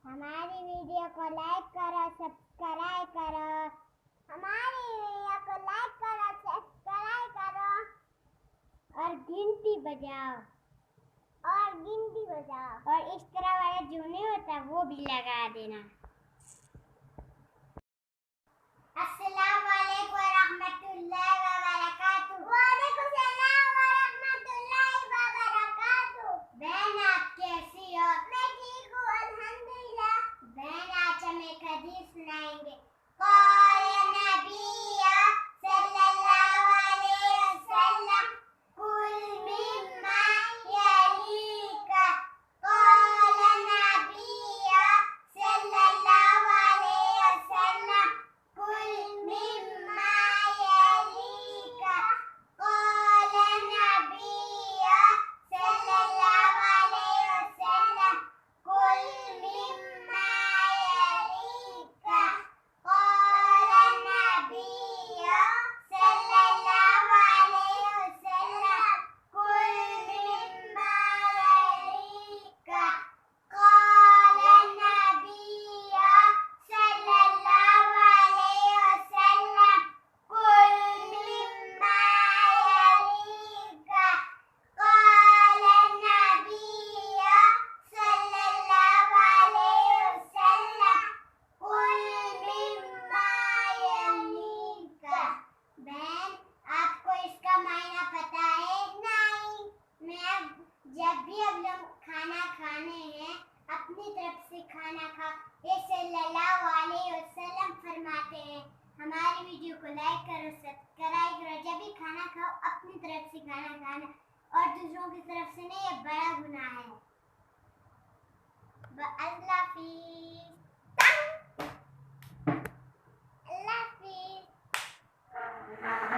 हमारी वीडियो को लाइक करो, सब्सक्राइब करो। हमारी वीडियो को लाइक करो, सब्सक्राइब करो और घंटी बजाओ। और इस तरह वाला जो नहीं होता वो भी लगा देना। अस्सलाम वालेकुम रहमतुल्लाहि व बरकातुहू। वालेकुम सलाम व रहमतुल्लाहि व बरकातुहू। बहन आप कैसी हो? मैं ठीक हूँ अल्हम्दुलिल्लाह। बहन आज हम एक हदीस सुनाएंगे। क़ाल नबिय्या सल्लल्लाहु अलैहि वसल्लम कुल मिम्मा यलीका। क़ाल नबिय्या सल्लल्लाहु अलैहि वसल्लम कुल मिम्मा यलीका। क़ाल नबिय्या सल्लल्लाहु अलैहि वसल्लम कुल मिम्मा यलीका। क़ाल नबिय्या सल्लल्लाहु अलैहि वसल्लम कुल मिम्मा यलीका। क़ाल नबिय्या सल्लल्लाहु अलैहि वसल्लम कुल मिम्मा यलीका। क़ाल नबिय्या सल्लल्लाहु अलैहि वसल्लम कुल मिम्मा यलीका। बहन आपको इसका मायना पता है? नहीं। जब भी हम लोग खाना खाने हैं अपनी तरफ से खाना खाओ, ये सल्लल्लाहु अलैहि वसल्लम फरमाते हैं। हमारी वीडियो को लाइक करो, सब्सक्राइब करो। जब भी खाना खाओ अपनी तरफ से खाना खाना और दूसरों की तरफ से नहीं, ये बड़ा गुनाह है। अल्लाह हाफिज़।